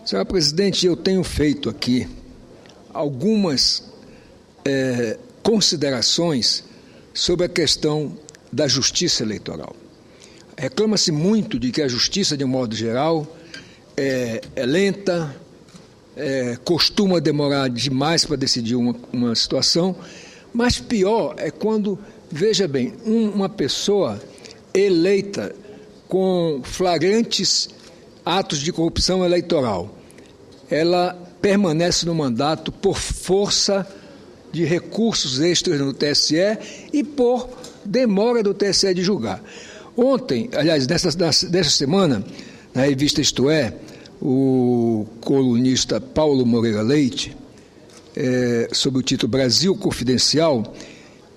Senhora presidente, eu tenho feito aqui algumas considerações sobre a questão da justiça eleitoral. Reclama-se muito de que a justiça, de um modo geral, é lenta, costuma demorar demais para decidir uma situação, mas pior é quando, veja bem, uma pessoa eleita com flagrantes atos de corrupção eleitoral, ela permanece no mandato por força de recursos extras no TSE e por demora do TSE de julgar. Ontem, aliás, dessa semana, na revista Isto É, o colunista Paulo Moreira Leite, sob o título Brasil Confidencial,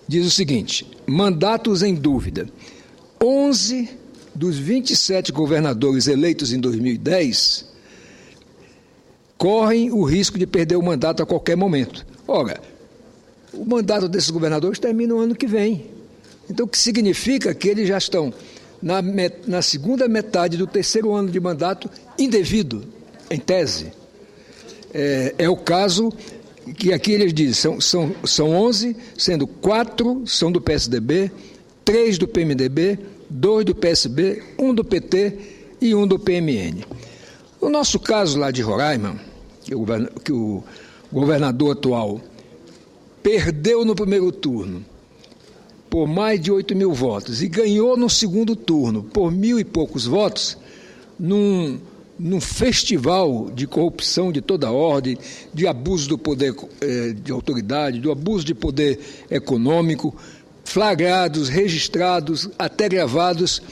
diz o seguinte: mandatos em dúvida. 11 dos 27 governadores eleitos em 2010 correm o risco de perder o mandato a qualquer momento. Ora, o mandato desses governadores termina no ano que vem. Então, o que significa que eles já estão na segunda metade do terceiro ano de mandato indevido, em tese. É o caso que aqui eles dizem, são 11, sendo 4 são do PSDB, 3 do PMDB, 2 do PSB, 1 do PT e 1 do PMN. No nosso caso lá de Roraima, que o governador atual perdeu no primeiro turno por mais de 8 mil votos e ganhou no segundo turno por 1.000 e poucos votos, num festival de corrupção de toda ordem, de abuso do poder de autoridade, do abuso de poder econômico, flagrados, registrados, até gravados.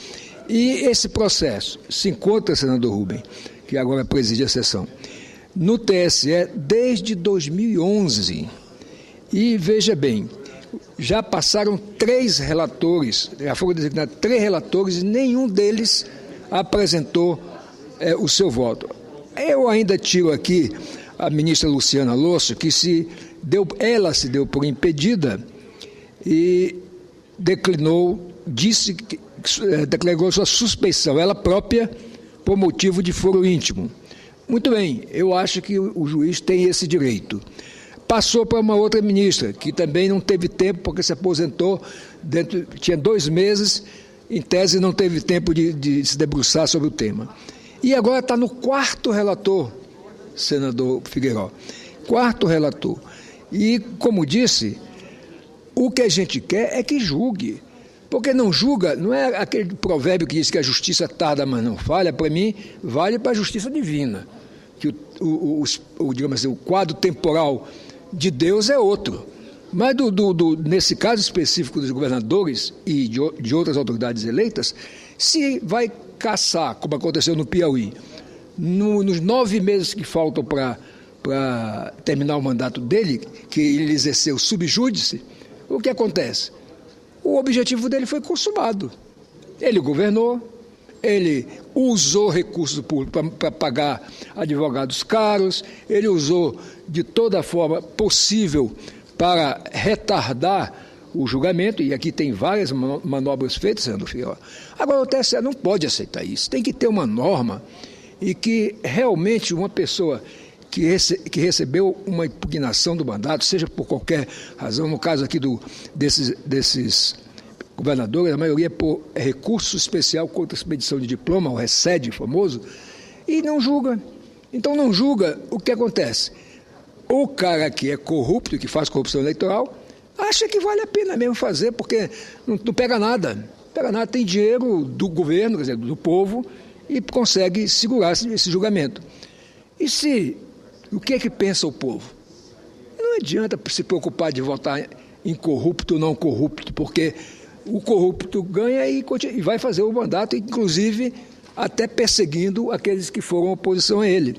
E esse processo se encontra, senador Rubem, que agora preside a sessão, no TSE desde 2011. E veja bem, já passaram 3 relatores, já foram designados 3 relatores e nenhum deles apresentou o seu voto. Eu ainda tiro aqui a ministra Luciana Losso, que ela se deu por impedida e declarou sua suspeição, ela própria, por motivo de foro íntimo. Muito bem, eu acho que o juiz tem esse direito. Passou para uma outra ministra, que também não teve tempo, porque se aposentou, tinha 2 meses, em tese não teve tempo de se debruçar sobre o tema. E agora está no 4º relator, senador Figueiró, 4º relator. E, como disse, o que a gente quer é que julgue. Porque não julga, não é aquele provérbio que diz que a justiça tarda, mas não falha. Para mim, vale para a justiça divina. Que digamos assim, o quadro temporal de Deus é outro. Mas nesse caso específico dos governadores e de outras autoridades eleitas, se vai caçar, como aconteceu no Piauí, nos 9 meses que faltam para terminar o mandato dele, que ele exerceu sub judice, o que acontece? O objetivo dele foi consumado. Ele governou, ele usou recursos públicos para pagar advogados caros, ele usou de toda a forma possível para retardar o julgamento, e aqui tem várias manobras feitas, senador Figueiredo. Agora, o TSE não pode aceitar isso. Tem que ter uma norma e que realmente uma pessoa que recebeu uma impugnação do mandato, seja por qualquer razão, no caso aqui desses governadores, a maioria por recurso especial contra a expedição de diploma, o RECED famoso, e não julga. Então não julga, o que acontece? O cara que é corrupto, que faz corrupção eleitoral, acha que vale a pena mesmo fazer, porque não pega nada. Tem dinheiro do governo, quer dizer, do povo, e consegue segurar esse julgamento. O que é que pensa o povo? Não adianta se preocupar de votar em corrupto ou não corrupto, porque o corrupto ganha e vai fazer o mandato, inclusive até perseguindo aqueles que foram oposição a ele.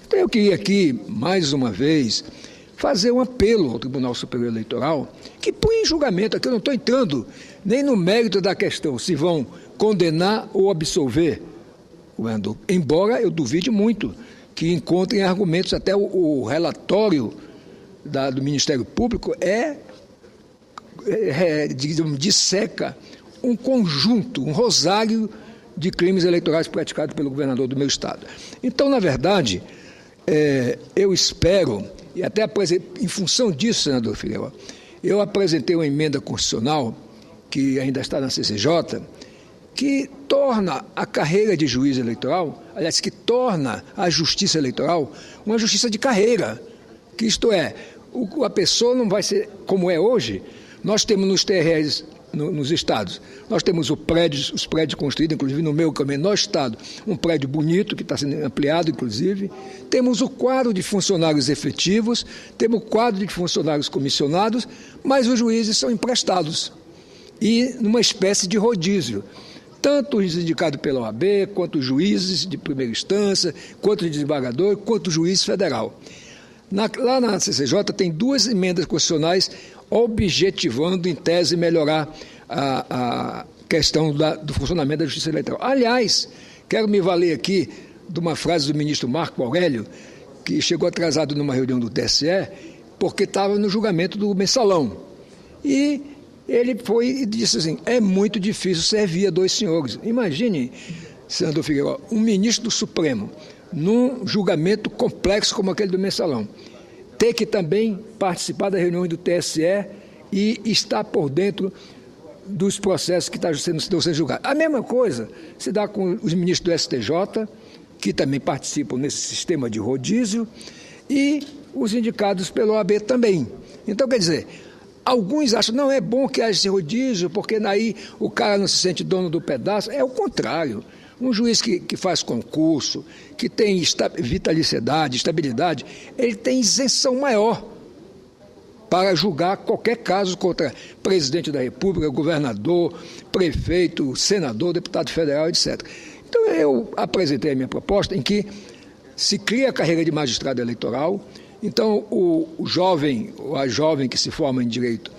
Então eu queria aqui, mais uma vez, fazer um apelo ao Tribunal Superior Eleitoral que põe em julgamento, aqui eu não estou entrando nem no mérito da questão, se vão condenar ou absolver o governador, embora eu duvide muito que encontrem argumentos, até o relatório do Ministério Público disseca um conjunto, um rosário de crimes eleitorais praticados pelo governador do meu estado. Então, na verdade, eu espero, e até em função disso, senador Figueiredo, eu apresentei uma emenda constitucional, que ainda está na CCJ, que torna a carreira de juiz eleitoral, aliás, que torna a justiça eleitoral uma justiça de carreira, que isto é, a pessoa não vai ser como é hoje. Nós temos nos TREs, nos estados, nós temos os prédios construídos, inclusive no meu menor estado, um prédio bonito que está sendo ampliado, inclusive. Temos o quadro de funcionários efetivos, temos o quadro de funcionários comissionados, mas os juízes são emprestados e numa espécie de rodízio. Tanto os indicados pela OAB, quanto os juízes de primeira instância, quanto os desembargadores, quanto o juiz federal. Lá na CCJ tem 2 emendas constitucionais objetivando, em tese, melhorar a questão do funcionamento da justiça eleitoral. Aliás, quero me valer aqui de uma frase do ministro Marco Aurélio, que chegou atrasado numa reunião do TSE, porque estava no julgamento do mensalão. E ele foi e disse assim, é muito difícil servir a 2 senhores. Imagine, senador Figueiredo, um ministro do Supremo, num julgamento complexo como aquele do mensalão, ter que também participar das reuniões do TSE e estar por dentro dos processos que estão sendo julgados. A mesma coisa se dá com os ministros do STJ, que também participam nesse sistema de rodízio, e os indicados pela OAB também. Então, quer dizer, alguns acham, não, é bom que haja esse rodízio, porque aí o cara não se sente dono do pedaço. É o contrário. Um juiz que faz concurso, que tem vitaliciedade, estabilidade, ele tem isenção maior para julgar qualquer caso contra presidente da República, governador, prefeito, senador, deputado federal, etc. Então, eu apresentei a minha proposta em que se cria a carreira de magistrado eleitoral. Então, o jovem ou a jovem que se forma em direito,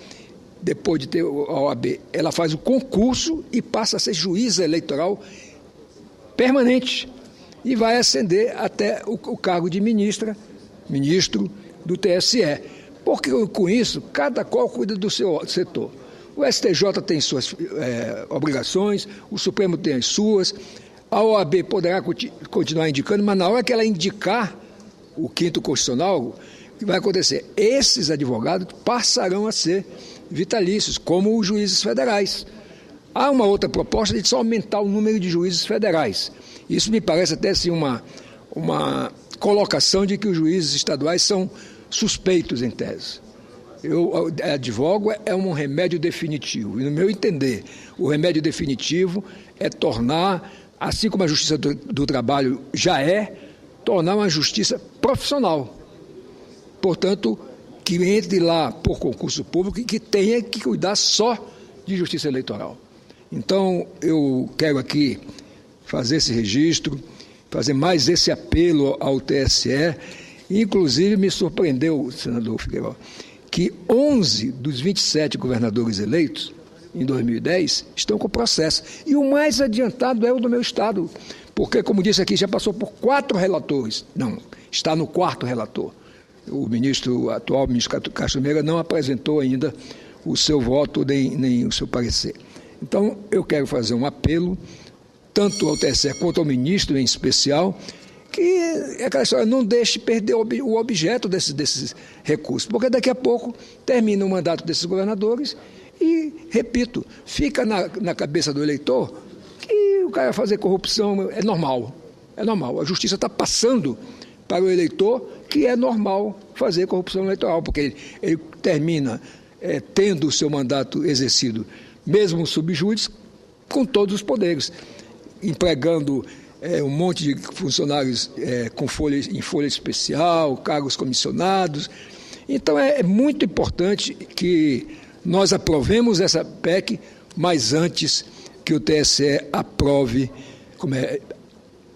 depois de ter a OAB, ela faz o concurso e passa a ser juíza eleitoral permanente e vai ascender até o cargo de ministro do TSE. Porque com isso, cada qual cuida do seu setor. O STJ tem suas obrigações, o Supremo tem as suas, a OAB poderá continuar indicando, mas na hora que ela indicar o 5º Constitucional, o que vai acontecer? Esses advogados passarão a ser vitalícios, como os juízes federais. Há uma outra proposta de só aumentar o número de juízes federais. Isso me parece até assim, uma colocação de que os juízes estaduais são suspeitos em tese. Eu advogo é um remédio definitivo. E, no meu entender, o remédio definitivo é tornar, assim como a Justiça do Trabalho já tornar uma justiça profissional. Portanto, que entre lá por concurso público e que tenha que cuidar só de justiça eleitoral. Então, eu quero aqui fazer esse registro, fazer mais esse apelo ao TSE. Inclusive, me surpreendeu, senador Figueiredo, que 11 dos 27 governadores eleitos em 2010 estão com processo. E o mais adiantado é o do meu estado, porque, como disse aqui, já passou por 4 relatores. Não, está no 4º relator. O atual ministro Castro Meira não apresentou ainda o seu voto nem o seu parecer. Então, eu quero fazer um apelo, tanto ao TSE quanto ao ministro em especial, que é aquela história, não deixe perder o objeto desses recursos, porque daqui a pouco termina o mandato desses governadores e, repito, fica na cabeça do eleitor que o cara fazer corrupção é normal. É normal. A justiça está passando para o eleitor que é normal fazer corrupção eleitoral, porque ele termina tendo o seu mandato exercido, mesmo sub judice, com todos os poderes, empregando um monte de funcionários em folha especial, cargos comissionados. Então, é muito importante que nós aprovemos essa PEC, mas antes que o TSE aprove,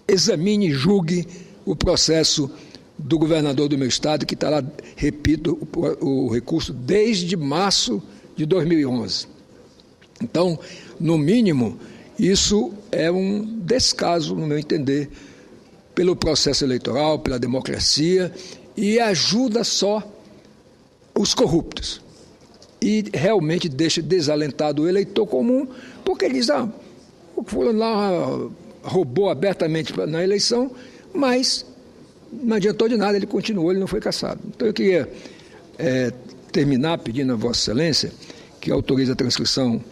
examine e julgue o processo do governador do meu estado, que está lá, repito, o recurso desde março de 2011. Então, no mínimo, isso é um descaso, no meu entender, pelo processo eleitoral, pela democracia, e ajuda só os corruptos. E realmente deixa desalentado o eleitor comum, porque ele diz, o fulano lá roubou abertamente na eleição, mas não adiantou de nada, ele continuou, ele não foi cassado. Então eu queria terminar pedindo a Vossa Excelência que autorize a transcrição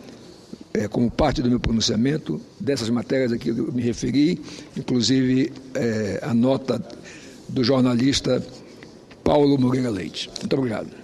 como parte do meu pronunciamento dessas matérias a que eu me referi, inclusive a nota do jornalista Paulo Moreira Leite. Muito obrigado.